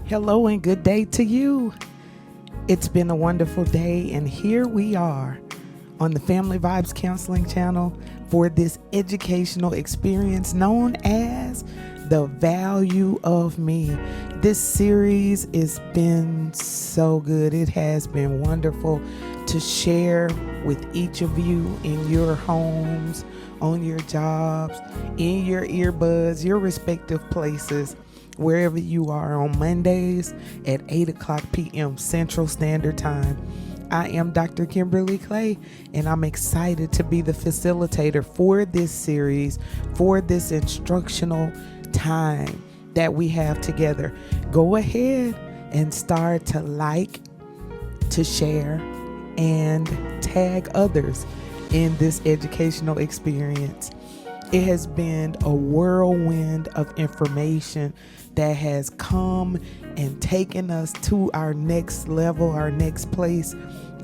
Hello and good day to you. It's been a wonderful day, and here we are on the Family Vibes Counseling channel for this educational experience known as The Value of Me. This series has been so good. It has been wonderful to share with each of you in your homes, on your jobs, in your earbuds, your respective places, wherever you are on Mondays at 8 o'clock p.m. Central Standard Time. I am Dr. Kimberly Clay, and I'm excited to be the facilitator for this series, for this instructional time that we have together. Go ahead and start to like, to share, and tag others in this educational experience. It has been a whirlwind of information that has come and taken us to our next level, our next place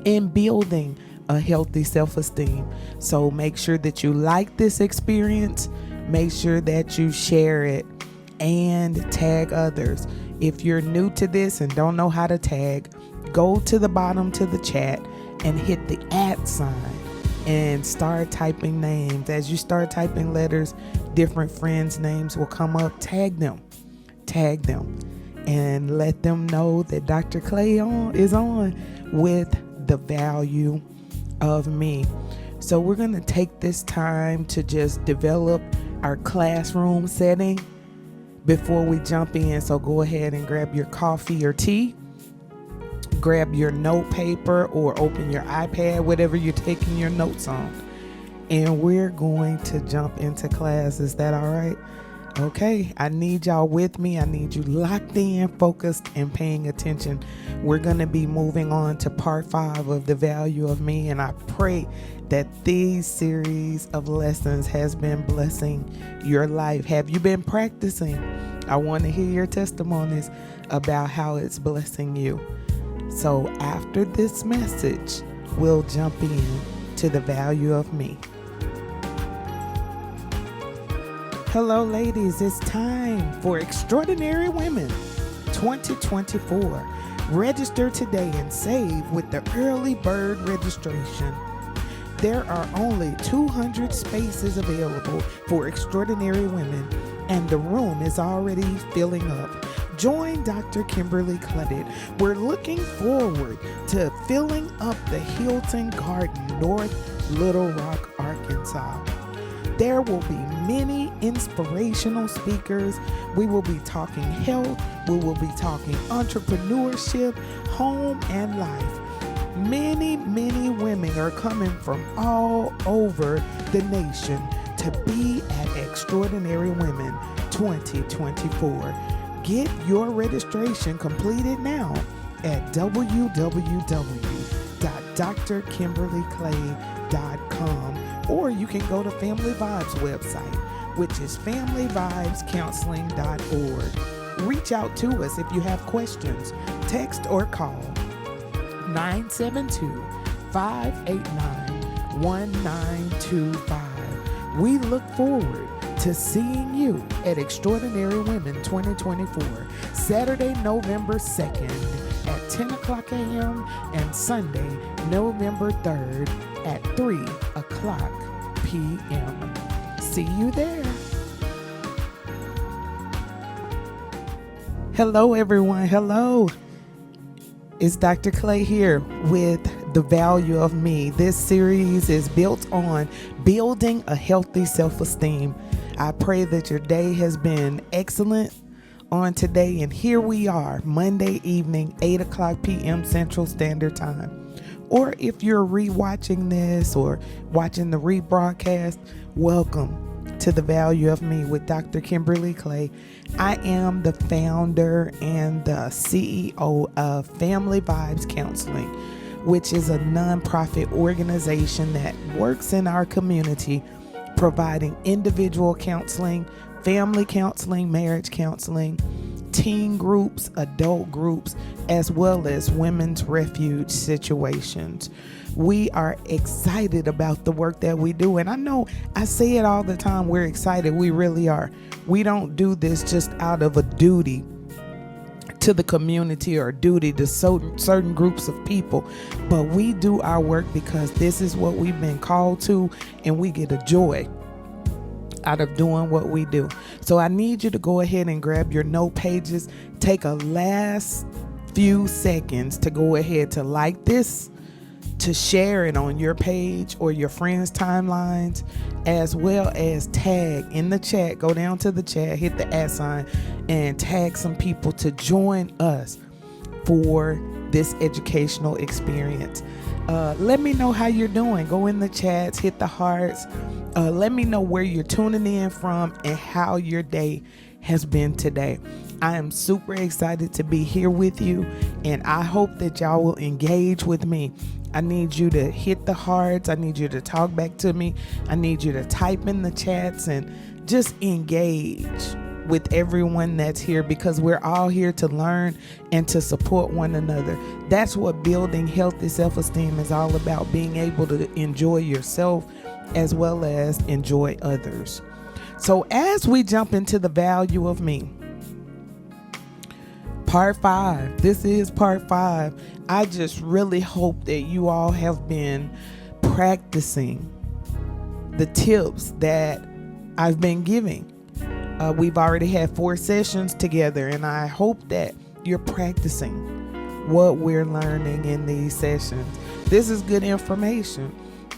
in building a healthy self-esteem. So make sure that you like this experience, make sure that you share it, and tag others. If you're new to this and don't know how to tag, go to the bottom to the chat and hit the @ sign and start typing names. As you start typing letters, different friends' names will come up. Tag them, and let them know that Dr. Clay is on with the value of me. So we're going to take this time to just develop our classroom setting before we jump in. So go ahead and grab your coffee or tea, grab your note paper, or open your iPad, whatever you're taking your notes on. And we're going to jump into class. Is that all right? Okay, I need y'all with me. I need you locked in, focused, and paying attention. We're going to be moving on to part 5 of the value of me, and I pray that these series of lessons has been blessing your life. Have you been practicing? I want to hear your testimonies about how it's blessing you. So after this message, we'll jump in to the value of me. Hello, ladies. It's time for Extraordinary Women 2024. Register today and save with the early bird registration. There are only 200 spaces available for Extraordinary Women, and the room is already filling up. Join Dr. Kimberly Clay. We're looking forward to filling up the Hilton Garden, North Little Rock, Arkansas. There will be many inspirational speakers. We will be talking health. We will be talking entrepreneurship, home, and life. Many women are coming from all over the nation to be at Extraordinary Women 2024. Get your registration completed now at www.drkimberlyclay.com, or you can go to Family Vibes website, which is familyvibescounseling.org. Reach out to us if you have questions. Text or call 972-589-1925. We look forward to seeing you at Extraordinary Women 2024, Saturday, November 2nd at 10 o'clock a.m. and Sunday, November 3rd at 3 o'clock p.m. See you there. Hello, everyone. Hello. It's Dr. Clay here with The Value of Me. This series is built on building a healthy self-esteem. I pray that your day has been excellent on today, and here we are, Monday evening, 8 o'clock p.m. Central Standard Time. Or if you're rewatching this or watching the rebroadcast, welcome to The Value of Me with Dr. Kimberly Clay. I am the founder and the CEO of Family Vibes Counseling, which is a nonprofit organization that works in our community, providing individual counseling, family counseling, marriage counseling, teen groups, adult groups, as well as women's refuge situations. We are excited about the work that we do. And I know I say it all the time, we're excited. We really are. We don't do this just out of a duty to the community or duty to certain groups of people, but we do our work because this is what we've been called to, and we get a joy out of doing what we do. So I need you to go ahead and grab your note pages. Take a last few seconds to go ahead to like this, to share it on your page or your friends' timelines, as well as tag in the chat. Go down to the chat, hit the @ sign, and tag some people to join us for this educational experience. Let me know how you're doing. Go in the chats, hit the hearts. Let me know where you're tuning in from and how your day has been today. I am super excited to be here with you, and I hope that y'all will engage with me. I need you to hit the hearts. I need you to talk back to me. I need you to type in the chats and just engage with everyone that's here, because we're all here to learn and to support one another. That's what building healthy self-esteem is all about, being able to enjoy yourself as well as enjoy others. So as we jump into the value of me, part 5, this is part 5. I just really hope that you all have been practicing the tips that I've been giving. We've already had 4 sessions together, and I hope that you're practicing what we're learning in these sessions. This is good information,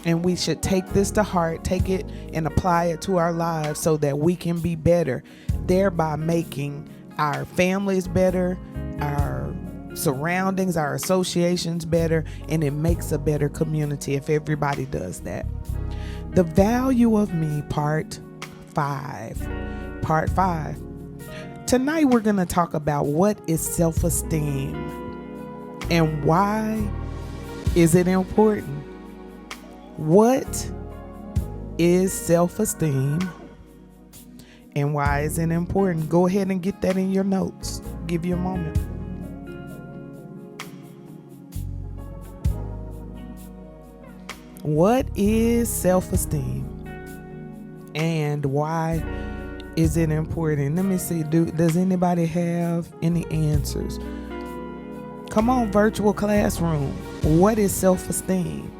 and we should take this to heart, take it and apply it to our lives so that we can be better, thereby making our families better, our surroundings, our associations better, and it makes a better community if everybody does that. The value of me, part 5. Part 5. Tonight we're going to talk about what is self-esteem and why is it important. What is self-esteem and why is it important? Go ahead and get that in your notes. Give you a moment. What is self-esteem and why is it important? Let me see. Does anybody have any answers? Come on, virtual classroom. What is self-esteem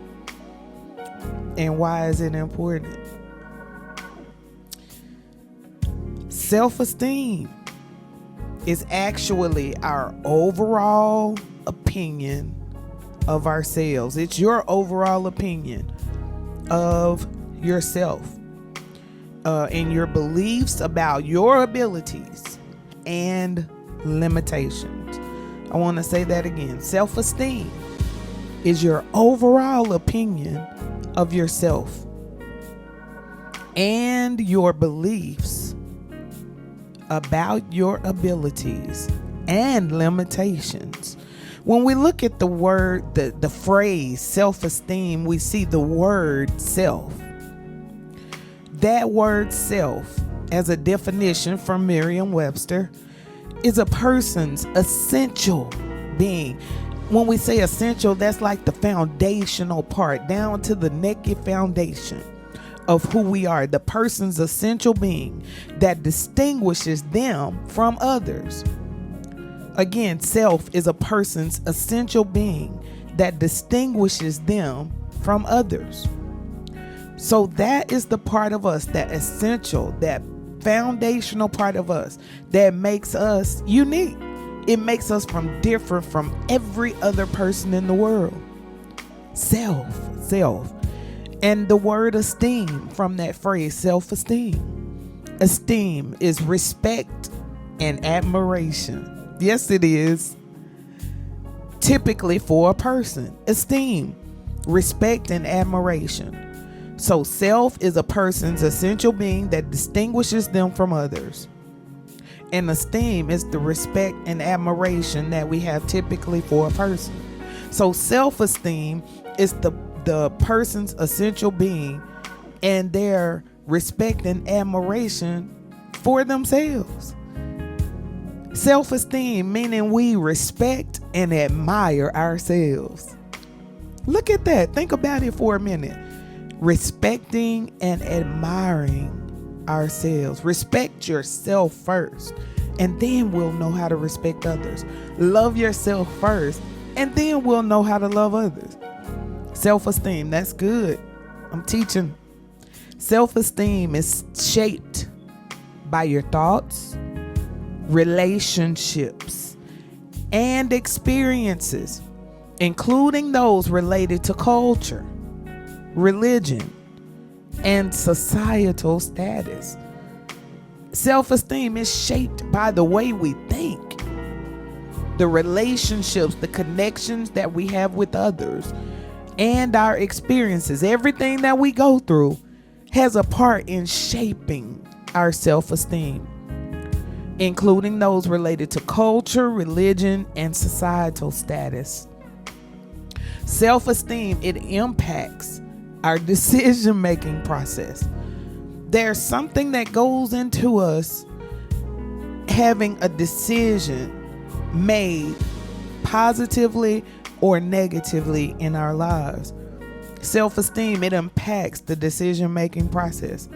and why is it important? Self-esteem is actually our overall opinion of ourselves. It's your overall opinion of yourself. And your beliefs about your abilities and limitations. I want to say that again. Self-esteem is your overall opinion of yourself and your beliefs about your abilities and limitations. When we look at the word, the phrase self-esteem, we see the word self. That word self, as a definition from Merriam-Webster, is a person's essential being. When we say essential, that's like the foundational part, down to the naked foundation of who we are. The person's essential being that distinguishes them from others. Again, self is a person's essential being that distinguishes them from others. So that is the part of us, that essential, that foundational part of us that makes us unique. It makes us different from every other person in the world. Self. And the word esteem from that phrase, self-esteem. Esteem is respect and admiration. Yes, it is. Typically for a person. Esteem, respect and admiration. So self is a person's essential being that distinguishes them from others. And esteem is the respect and admiration that we have typically for a person. So self-esteem is the person's essential being and their respect and admiration for themselves. Self-esteem meaning we respect and admire ourselves. Look at that. Think about it for a minute. Respecting and admiring ourselves. Respect yourself first and then we'll know how to respect others. Love yourself first, and then we'll know how to love others. Self-esteem, that's good. I'm teaching. Self-esteem is shaped by your thoughts, relationships, and experiences, including those related to culture, religion, and societal status. Self-esteem is shaped by the way we think, the relationships, the connections that we have with others, and our experiences. Everything that we go through has a part in shaping our self-esteem, including those related to culture, religion, and societal status. Self-esteem, it impacts our decision-making process. There's something that goes into us having a decision made positively or negatively in our lives. Self-esteem, it impacts the decision-making process,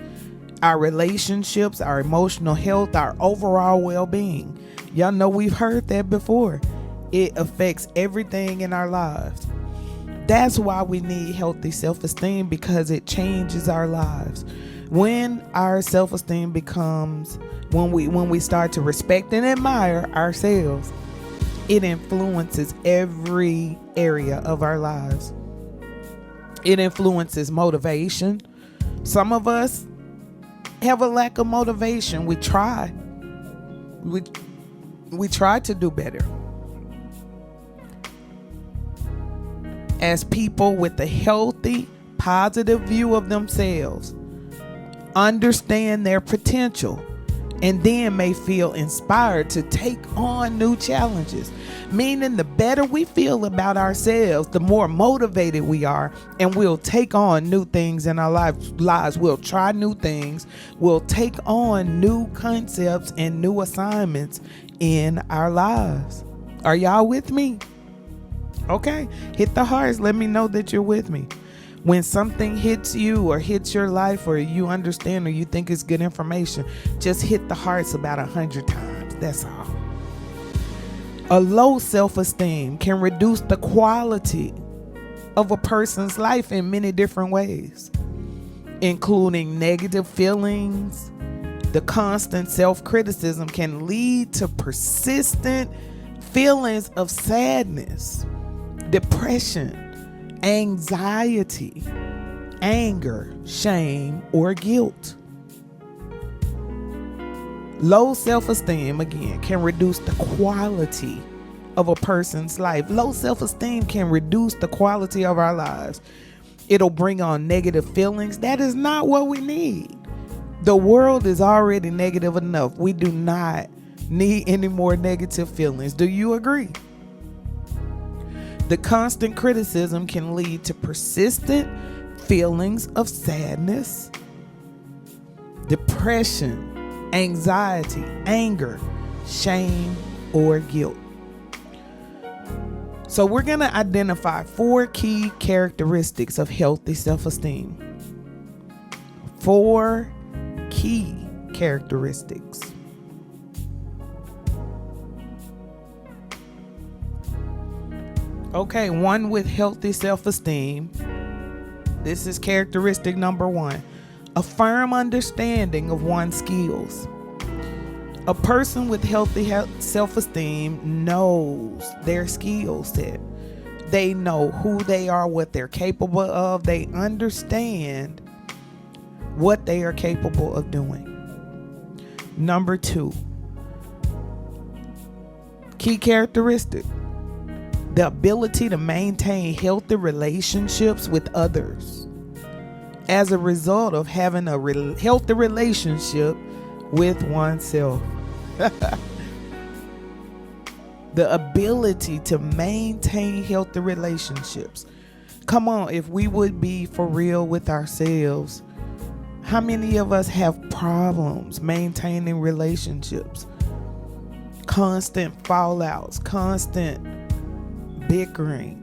our relationships, our emotional health, our overall well-being. Y'all know we've heard that before. It affects everything in our lives. That's why we need healthy self-esteem, because it changes our lives. When our self-esteem becomes, when we start to respect and admire ourselves, it influences every area of our lives. It influences motivation. Some of us have a lack of motivation. We try to do better. As people with a healthy, positive view of themselves, understand their potential, and then may feel inspired to take on new challenges. Meaning, the better we feel about ourselves, the more motivated we are, and we'll take on new things in our lives. We'll try new things. We'll take on new concepts and new assignments in our lives. Are y'all with me? Okay, hit the hearts. Let me know that you're with me. When something hits you or hits your life, or you understand or you think it's good information, just hit the hearts about 100 times. That's all. A low self-esteem can reduce the quality of a person's life in many different ways, including negative feelings. The constant self-criticism can lead to persistent feelings of sadness, depression, anxiety, anger, shame, or guilt. Low self-esteem, again, can reduce the quality of a person's life. Low self-esteem can reduce the quality of our lives. It'll bring on negative feelings. That is not what we need. The world is already negative enough. We do not need any more negative feelings. Do you agree? The constant criticism can lead to persistent feelings of sadness, depression, anxiety, anger, shame, or guilt. So we're going to identify 4 key characteristics of healthy self-esteem. 4 key characteristics. Okay, one with healthy self-esteem. This is characteristic number 1. A firm understanding of one's skills. A person with healthy self-esteem knows their skill set. They know who they are, what they're capable of. They understand what they are capable of doing. Number 2, key characteristic: the ability to maintain healthy relationships with others as a result of having a healthy relationship with oneself. The ability to maintain healthy relationships. Come on, if we would be for real with ourselves, how many of us have problems maintaining relationships? Constant fallouts, constant bickering.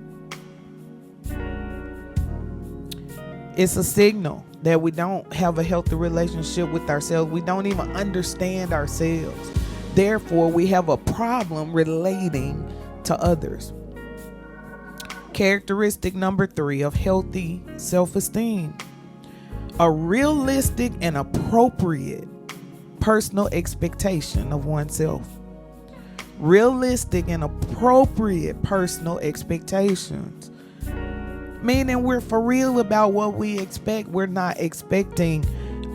It's a signal that we don't have a healthy relationship with ourselves. We don't even understand ourselves. Therefore, we have a problem relating to others. Characteristic number 3 of healthy self-esteem: a realistic and appropriate personal expectation of oneself. Realistic and appropriate personal expectations. Meaning we're for real about what we expect. We're not expecting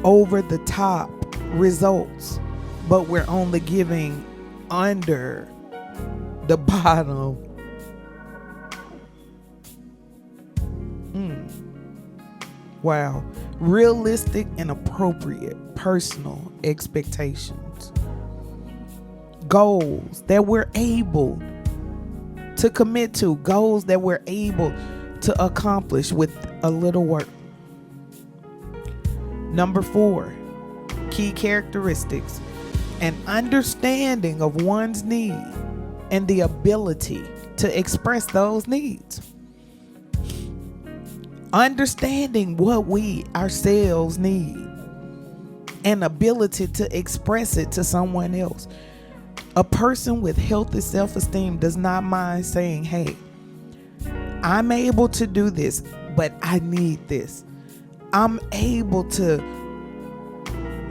over the top results, but we're only giving under the bottom. Wow. Realistic and appropriate personal expectations. Goals that we're able to commit to. Goals that we're able to accomplish with a little work. Number 4, key characteristics: an understanding of one's need and the ability to express those needs. Understanding what we ourselves need and ability to express it to someone else. A person with healthy self-esteem does not mind saying, hey, I'm able to do this, but I need this. I'm able to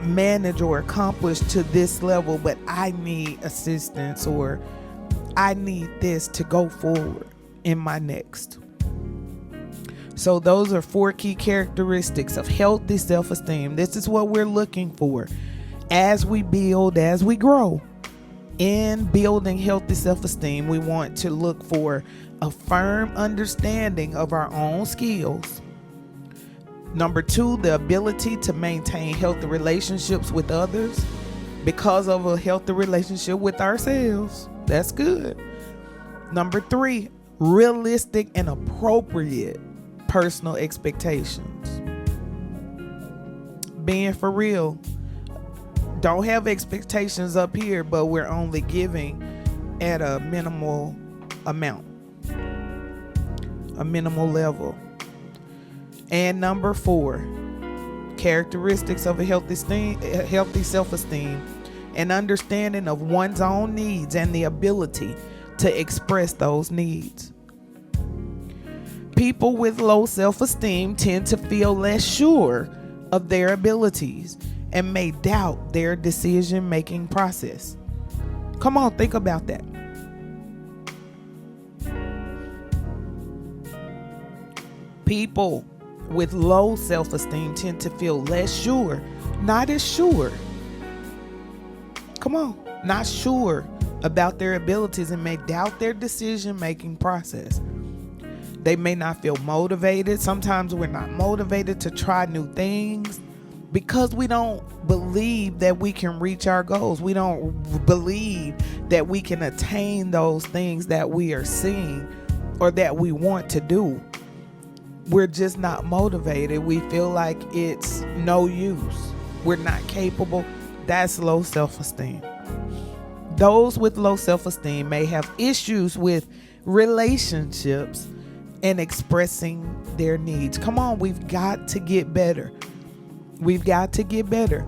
manage or accomplish to this level, but I need assistance, or I need this to go forward in my next. So those are 4 key characteristics of healthy self-esteem. This is what we're looking for as we build, as we grow. In building healthy self-esteem, we want to look for a firm understanding of our own skills. Number 2, the ability to maintain healthy relationships with others because of a healthy relationship with ourselves. That's good. Number 3, realistic and appropriate personal expectations. Being for real. Don't have expectations up here, but we're only giving at a minimal amount, a minimal level. And number 4, characteristics of a healthy self-esteem: an understanding of one's own needs and the ability to express those needs. People with low self-esteem tend to feel less sure of their abilities and may doubt their decision-making process. Come on, think about that. People with low self-esteem tend to feel less sure, not as sure. Come on, not sure about their abilities and may doubt their decision-making process. They may not feel motivated. Sometimes we're not motivated to try new things because we don't believe that we can reach our goals. We don't believe that we can attain those things that we are seeing or that we want to do. We're just not motivated. We feel like it's no use. We're not capable. That's low self-esteem. Those with low self-esteem may have issues with relationships and expressing their needs. Come on, we've got to get better. We've got to get better.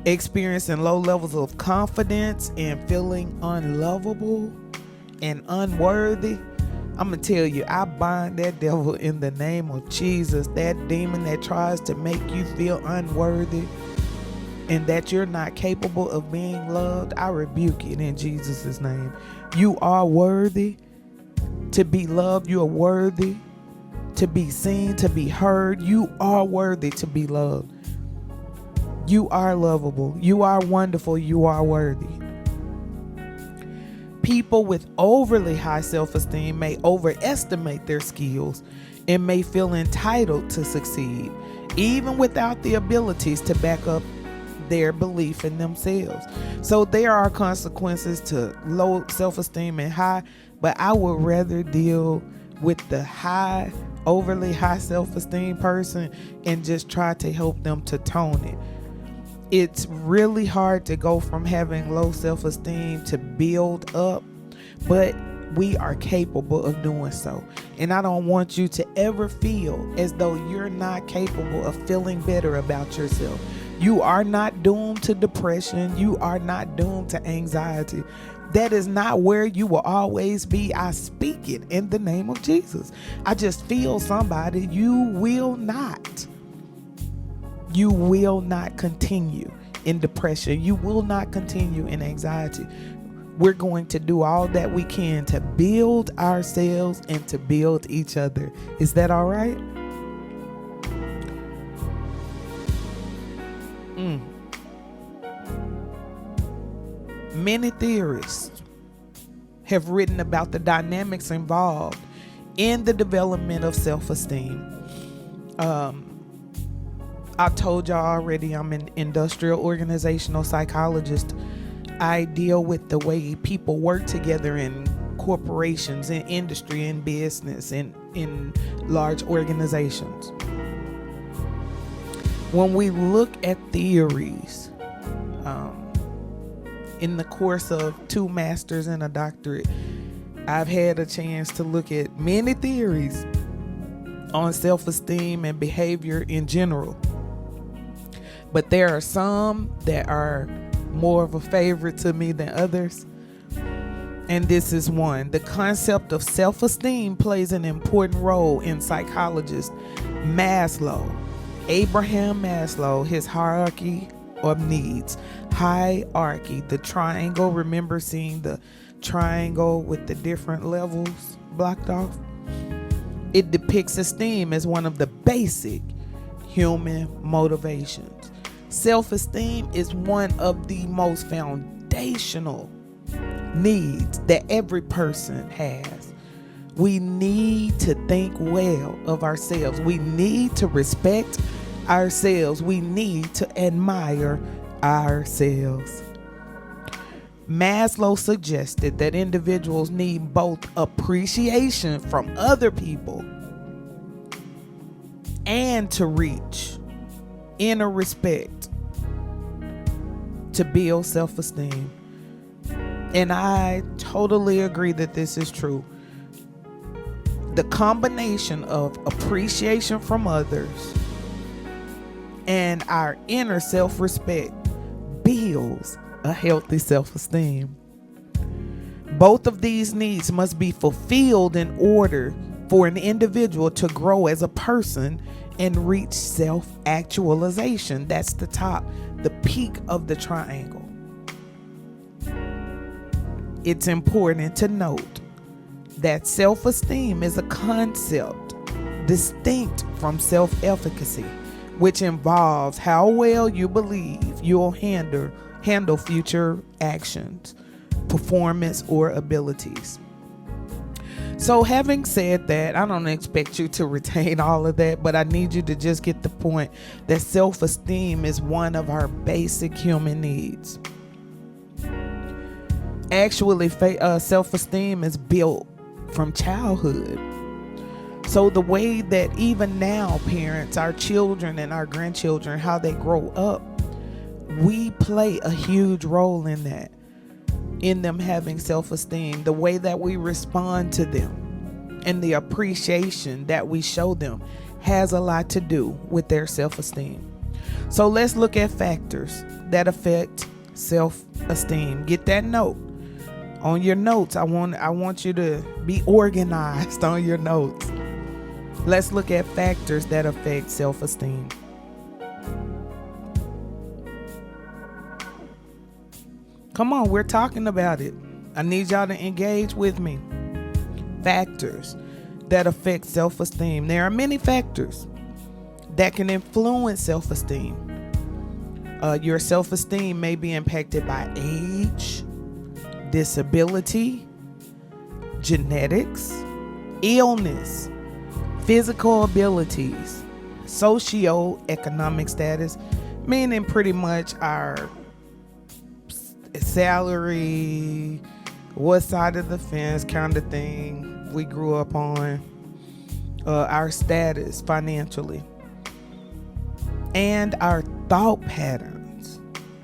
Experiencing low levels of confidence and feeling unlovable and unworthy. I'm going to tell you, I bind that devil in the name of Jesus. That demon that tries to make you feel unworthy and that you're not capable of being loved, I rebuke it in Jesus' name. You are worthy to be loved. You are worthy to be seen, to be heard. You are worthy to be loved. You are lovable. You are wonderful. You are worthy. People with overly high self-esteem may overestimate their skills and may feel entitled to succeed, even without the abilities to back up their belief in themselves. So there are consequences to low self-esteem and high, but I would rather deal with the overly high self-esteem person and just try to help them to tone it. It's really hard to go from having low self-esteem to build up, but we are capable of doing so. And I don't want you to ever feel as though you're not capable of feeling better about yourself. You are not doomed to depression. You are not doomed to anxiety. That is not where you will always be. I speak it in the name of Jesus. I just feel somebody. You will not continue in depression. You will not continue in anxiety. We're going to do all that we can to build ourselves and to build each other. Is that all right? Many theorists have written about the dynamics involved in the development of self-esteem. I told y'all already, I'm an industrial organizational psychologist. I deal with the way people work together in corporations, in industry, in business, in large organizations. When we look at theories, in the course of 2 masters and a doctorate, I've had a chance to look at many theories on self-esteem and behavior in general. But there are some that are more of a favorite to me than others. And this is one. The concept of self-esteem plays an important role in psychologist Abraham Maslow, his hierarchy of needs. Hierarchy, the triangle. Remember seeing the triangle with the different levels blocked off? It depicts esteem as one of the basic human motivations. Self-esteem is one of the most foundational needs that every person has. We need to think well of ourselves. We need to respect ourselves. We need to admire ourselves. Maslow suggested that individuals need both appreciation from other people and to reach inner respect to build self-esteem. And I totally agree that this is true. The combination of appreciation from others and our inner self-respect builds a healthy self-esteem. Both of these needs must be fulfilled in order for an individual to grow as a person and reach self-actualization. That's the top, the peak of the triangle. It's important to note that self-esteem is a concept distinct from self-efficacy, which involves how well you believe you'll handle future actions, performance, or abilities. So having said that, I don't expect you to retain all of that, but I need you to just get the point that self-esteem is one of our basic human needs. Actually, self-esteem is built from childhood. So the way that even now parents, our children and our grandchildren, how they grow up, we play a huge role in that, in them having self-esteem. The way that we respond to them and the appreciation that we show them has a lot to do with their self-esteem. So let's look at factors that affect self-esteem. Get that note. On your notes, I want you to be organized on your notes. Let's look at factors that affect self-esteem. Come on, we're talking about it. I need y'all to engage with me. Factors that affect self-esteem. There are many factors that can influence self-esteem. Your self-esteem may be impacted by age, disability, genetics, illness, physical abilities, socio-economic status, meaning pretty much our salary, what side of the fence kind of thing we grew up on, our status financially, and our thought patterns.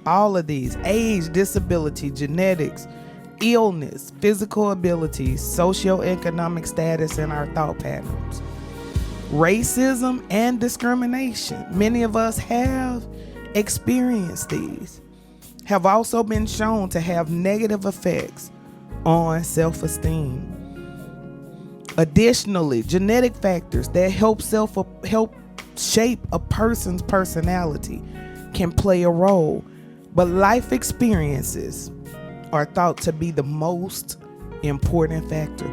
All of these: age, disability, genetics, illness, physical abilities, socioeconomic status, and our thought patterns. Racism and discrimination. Many of us have experience these have also been shown to have negative effects on self-esteem. Additionally, genetic factors that help shape a person's personality can play a role, but life experiences are thought to be the most important factor.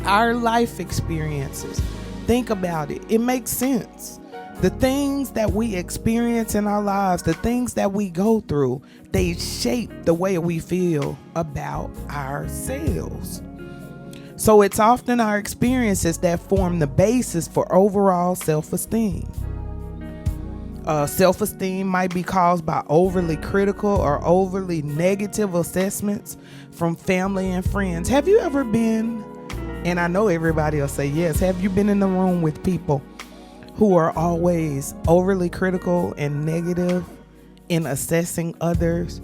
Our life experiences, think about it, it makes sense. The things that we experience in our lives, the things that we go through, they shape the way we feel about ourselves. So it's often our experiences that form the basis for overall self-esteem. Self-esteem might be caused by overly critical or overly negative assessments from family and friends. Have you ever been, and I know everybody will say yes, have you been in the room with people who are always overly critical and negative in assessing others?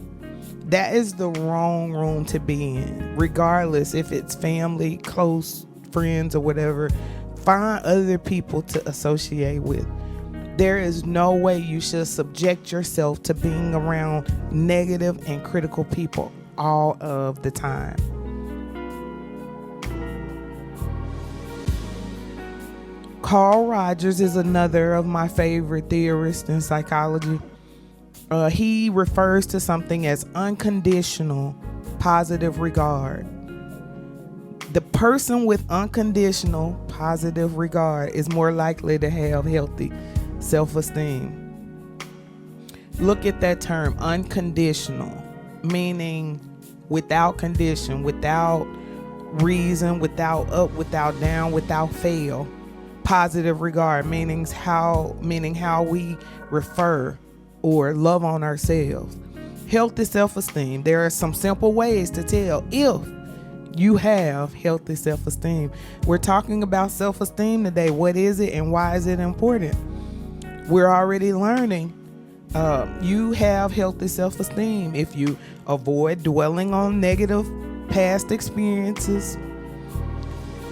That is the wrong room to be in, regardless if it's family, close friends, or whatever. Find other people to associate with. There is no way you should subject yourself to being around negative and critical people all of the time. Carl Rogers is another of my favorite theorists in psychology. He refers to something as unconditional positive regard. The person with unconditional positive regard is more likely to have healthy self-esteem. Look at that term, unconditional, meaning without condition, without reason, without up, without down, without fail. Positive regard, meaning how we refer or love on ourselves. Healthy self-esteem. There are some simple ways to tell if you have healthy self-esteem. We're talking about self-esteem today. What is it and why is it important? We're already learning. You have healthy self-esteem if you avoid dwelling on negative past experiences.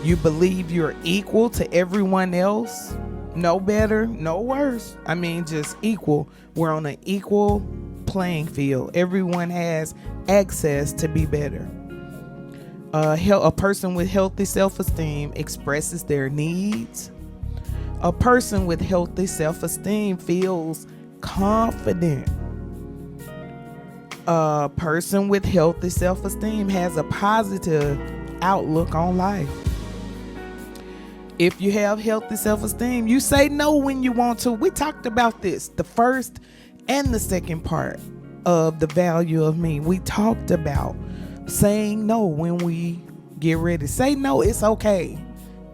You believe you're equal to everyone else. No better, no worse. I mean, just equal. We're on an equal playing field. Everyone has access to be better. A person with healthy self-esteem expresses their needs. A person with healthy self-esteem feels confident. A person with healthy self-esteem has a positive outlook on life. If you have healthy self-esteem, you say no when you want to. We talked about this, the first and the second part of the value of me. We talked about saying no when we get ready. Say no, it's okay.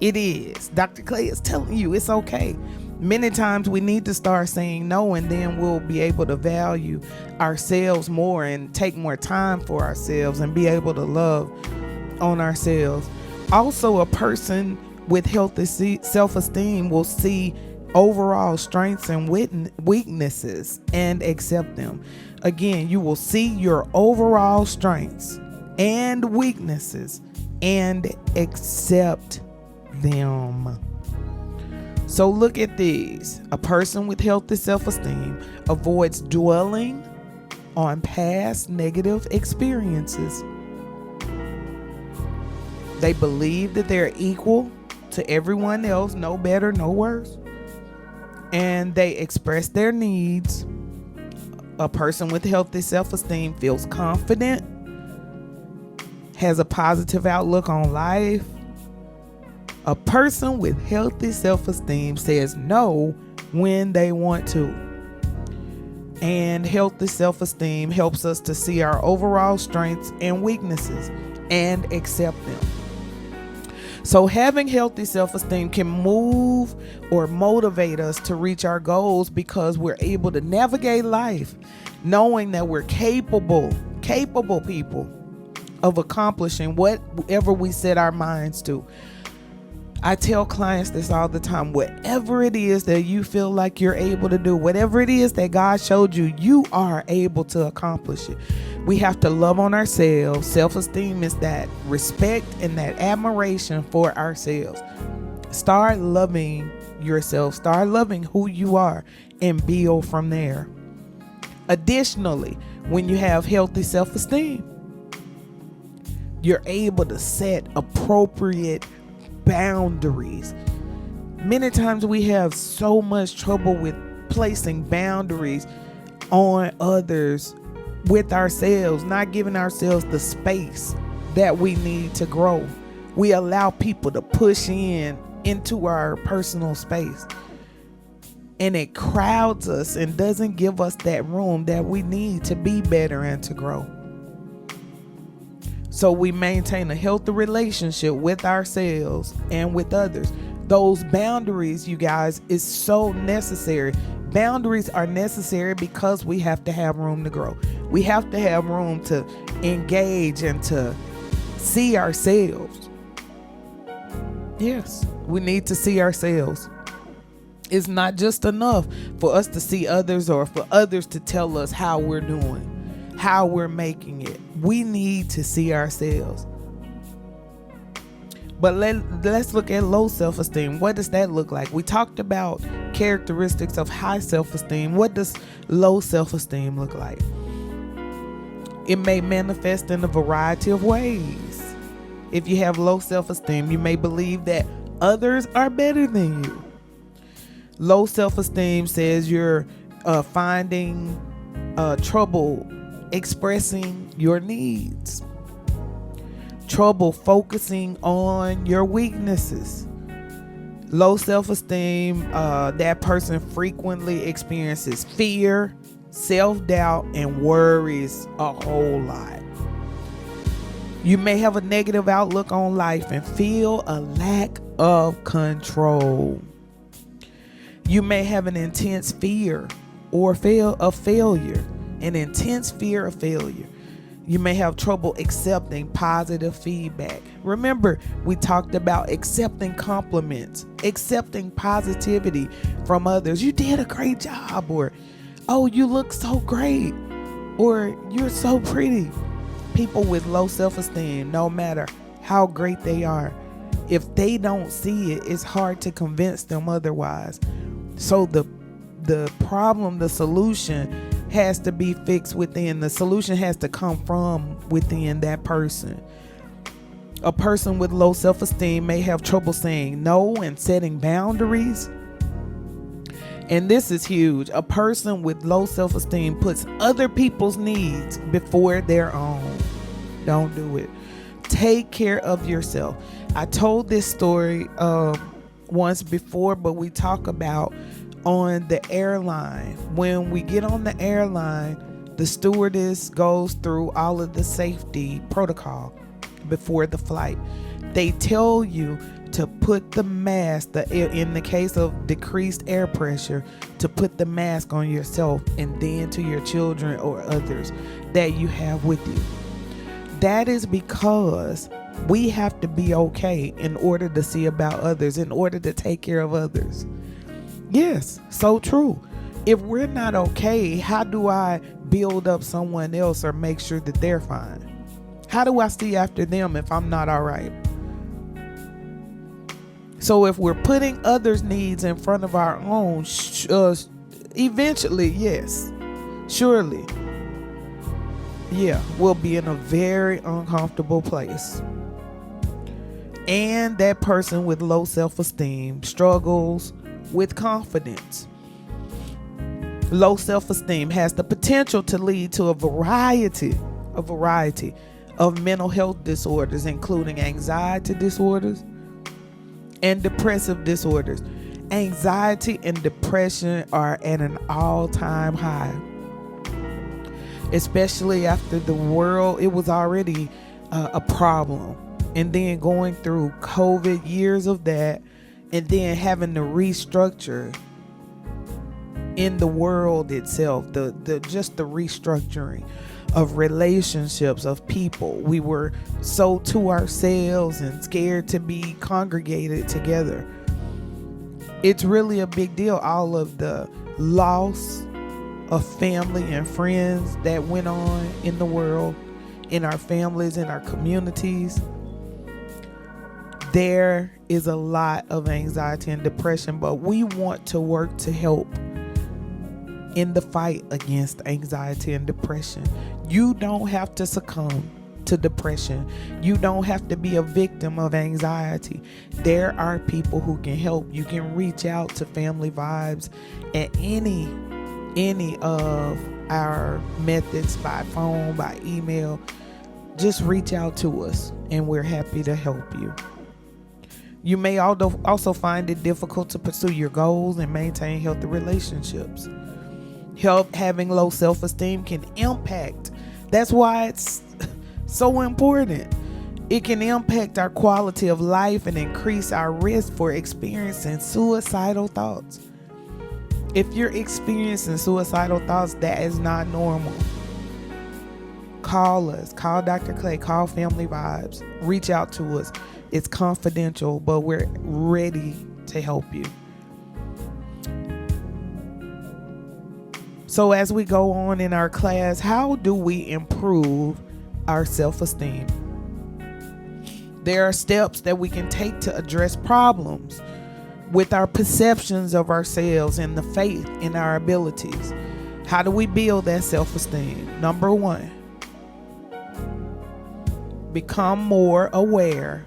It is. Dr. Clay is telling you it's okay. Many times we need to start saying no, and then we'll be able to value ourselves more and take more time for ourselves and be able to love on ourselves. Also, a person with healthy self-esteem will see overall strengths and weaknesses and accept them. Again, you will see your overall strengths and weaknesses and accept them. So look at these. A person with healthy self-esteem avoids dwelling on past negative experiences. They believe that they're equal to everyone else, no better, no worse. And they express their needs. A person with healthy self-esteem feels confident, has a positive outlook on life. A person with healthy self-esteem says no when they want to. And healthy self-esteem helps us to see our overall strengths and weaknesses and accept them. So having healthy self-esteem can move or motivate us to reach our goals because we're able to navigate life knowing that we're capable people of accomplishing whatever we set our minds to. I tell clients this all the time. Whatever it is that you feel like you're able to do, whatever it is that God showed you, you are able to accomplish it. We have to love on ourselves. Self-esteem is that respect and that admiration for ourselves. Start loving yourself. Start loving who you are and build from there. Additionally, when you have healthy self-esteem, you're able to set appropriate boundaries. Many times we have so much trouble with placing boundaries on others, with ourselves, not giving ourselves the space that we need to grow. We allow people to push into our personal space, and it crowds us and doesn't give us that room that we need to be better and to grow. So we maintain a healthy relationship with ourselves and with others. Those boundaries, you guys, is so necessary. Boundaries are necessary because we have to have room to grow. We have to have room to engage and to see ourselves. Yes, we need to see ourselves. It's not just enough for us to see others or for others to tell us how we're doing, how we're making it. We need to see ourselves. But let's look at low self-esteem. What does that look like? We talked about characteristics of high self-esteem. What does low self-esteem look like? It may manifest in a variety of ways. If you have low self-esteem, you may believe that others are better than you. Low self-esteem says you're finding trouble expressing your needs, trouble focusing on your weaknesses. Low self-esteem, that person frequently experiences fear, self-doubt, and worries a whole lot. You may have a negative outlook on life and feel a lack of control. You may have an intense fear of failure, an intense fear of failure. You may have trouble accepting positive feedback. Remember, we talked about accepting compliments, accepting positivity from others. You did a great job, or, oh, you look so great, or you're so pretty. People with low self-esteem, no matter how great they are, if they don't see it, it's hard to convince them otherwise. So the problem, the solution has to be fixed within. The solution has to come from within that person. A person with low self-esteem may have trouble saying no and setting boundaries. And this is huge. A person with low self-esteem puts other people's needs before their own. Don't do it. Take care of yourself. I told this story once before, but we talk about on the airline. When we get on the airline, the stewardess goes through all of the safety protocol before the flight. They tell you to put the mask, in the case of decreased air pressure, to put the mask on yourself and then to your children or others that you have with you. That is because we have to be okay in order to see about others, in order to take care of others. Yes, so true. If we're not okay, how do I build up someone else or make sure that they're fine? How do I see after them if I'm not all right? So if we're putting others' needs in front of our own, eventually, yes, surely, yeah, we'll be in a very uncomfortable place. And that person with low self-esteem struggles with confidence. Low self-esteem has the potential to lead to a variety of mental health disorders, including anxiety disorders and depressive disorders. Anxiety and depression are at an all-time high, especially after the world, it was already a problem. And then going through COVID, years of that, and then having to restructure in the world itself, the restructuring of relationships, of people. We were so to ourselves and scared to be congregated together. It's really a big deal. All of the loss of family and friends that went on in the world, in our families, in our communities. There is a lot of anxiety and depression, but we want to work to help in the fight against anxiety and depression. You don't have to succumb to depression. You don't have to be a victim of anxiety. There are people who can help. You can reach out to Family Vibes at any of our methods, by phone, by email. Just reach out to us and we're happy to help you. You may also find it difficult to pursue your goals and maintain healthy relationships. Having low self-esteem can impact. That's why it's so important. It can impact our quality of life and increase our risk for experiencing suicidal thoughts. If you're experiencing suicidal thoughts, that is not normal. Call us. Call Dr. Clay. Call Family Vibes. Reach out to us. It's confidential, but we're ready to help you. So as we go on in our class, how do we improve our self-esteem? There are steps that we can take to address problems with our perceptions of ourselves and the faith in our abilities. How do we build that self-esteem? Number 1, become more aware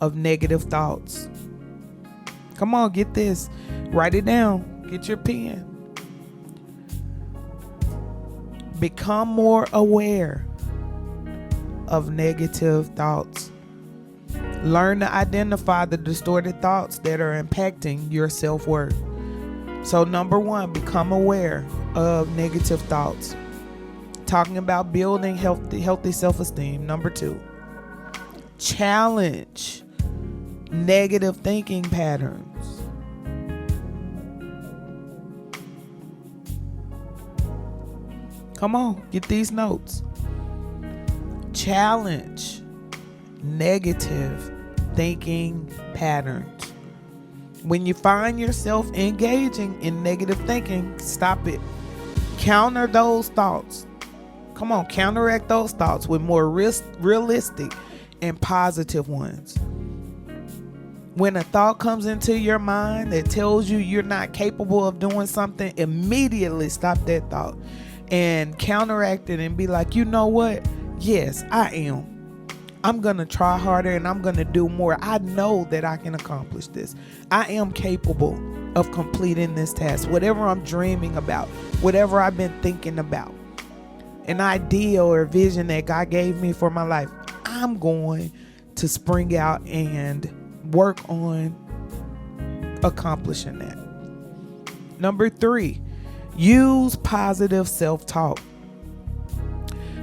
of negative thoughts. Come on, get this. Write it down. Get your pen. Become more aware of negative thoughts. Learn to identify the distorted thoughts that are impacting your self-worth. So number 1, become aware of negative thoughts. Talking about building healthy self-esteem. Number 2, challenge negative thinking patterns. Come on, get these notes. Challenge negative thinking patterns. When you find yourself engaging in negative thinking, stop it. Counter those thoughts. Come on, counteract those thoughts with more realistic and positive ones. When a thought comes into your mind that tells you you're not capable of doing something, immediately stop that thought and counteract it and be like, you know what? Yes, I am. I'm going to try harder and I'm going to do more. I know that I can accomplish this. I am capable of completing this task. Whatever I'm dreaming about, whatever I've been thinking about, an idea or a vision that God gave me for my life, I'm going to spring out and work on accomplishing that. Number 3, use positive self-talk.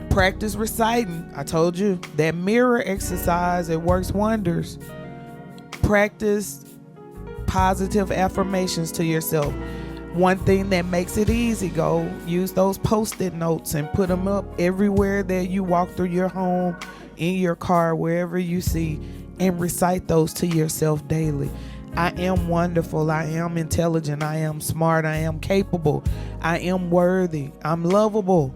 Practice reciting. I told you that mirror exercise, it works wonders. Practice positive affirmations to yourself. One thing that makes it easy, go use those post-it notes and put them up everywhere that you walk through your home, in your car, wherever you see, and recite those to yourself daily. I am wonderful. I am intelligent. I am smart. I am capable. I am worthy. I'm lovable.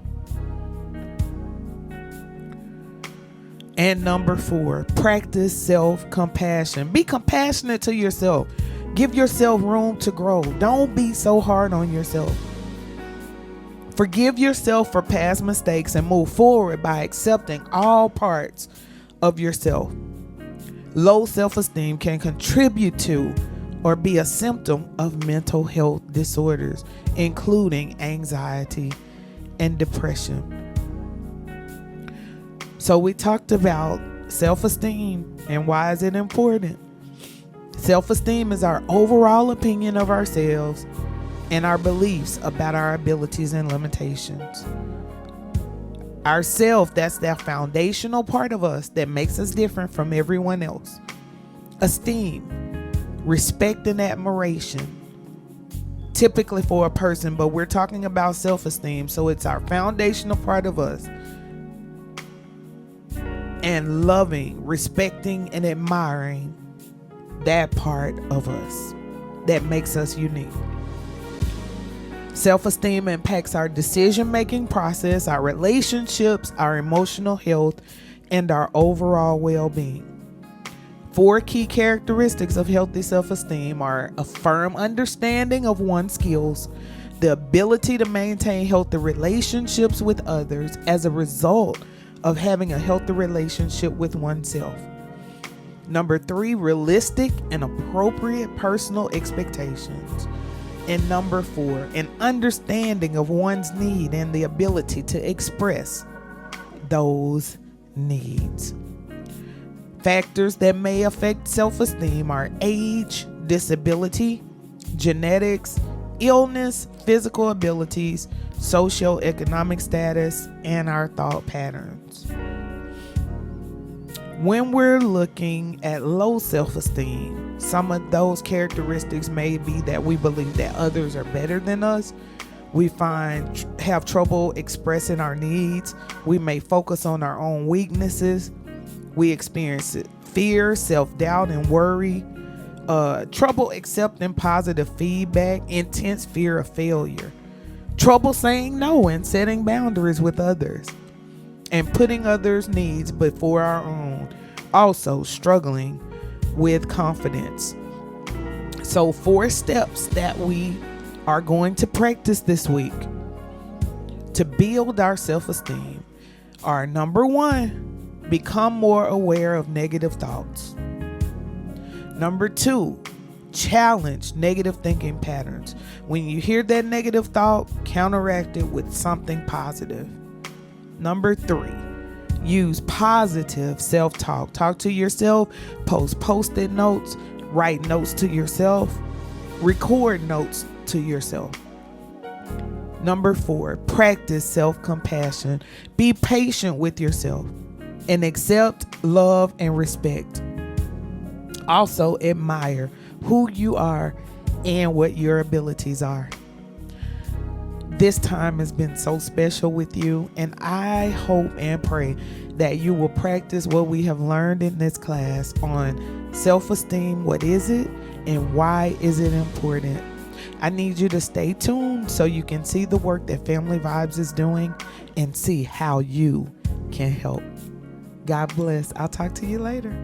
And number 4, practice self-compassion. Be compassionate to yourself. Give yourself room to grow. Don't be so hard on yourself. Forgive yourself for past mistakes and move forward by accepting all parts of yourself. Low self-esteem can contribute to or be a symptom of mental health disorders, including anxiety and depression. So we talked about self-esteem and why is it important. Self-esteem is our overall opinion of ourselves and our beliefs about our abilities and limitations. Our self, that's that foundational part of us that makes us different from everyone else. Esteem, respect and admiration, typically for a person, but we're talking about self-esteem, so it's our foundational part of us. And loving, respecting, and admiring that part of us that makes us unique. Self-esteem impacts our decision-making process, our relationships, our emotional health, and our overall well-being. 4 key characteristics of healthy self-esteem are a firm understanding of one's skills, the ability to maintain healthy relationships with others as a result of having a healthy relationship with oneself. Number 3, realistic and appropriate personal expectations. And number 4, an understanding of one's need and the ability to express those needs. Factors that may affect self-esteem are age, disability, genetics, illness, physical abilities, socioeconomic status, and our thought patterns. When we're looking at low self-esteem, some of those characteristics may be that we believe that others are better than us. We have trouble expressing our needs. We may focus on our own weaknesses. We experience fear, self-doubt, and worry. Trouble accepting positive feedback, intense fear of failure, trouble saying no and setting boundaries with others, and putting others' needs before our own. Also struggling with confidence. So 4 steps that we are going to practice this week to build our self-esteem are: number 1, become more aware of negative thoughts. Number 2, challenge negative thinking patterns. When you hear that negative thought, counteract it with something positive. Number 3, use positive self-talk. Talk to yourself, post post-it notes, write notes to yourself, record notes to yourself. Number 4, practice self-compassion. Be patient with yourself and accept, love, and respect. Also admire who you are and what your abilities are. This time has been so special with you, and I hope and pray that you will practice what we have learned in this class on self-esteem. What is it and why is it important? I need you to stay tuned so you can see the work that Family Vibes is doing and see how you can help. God bless. I'll talk to you later.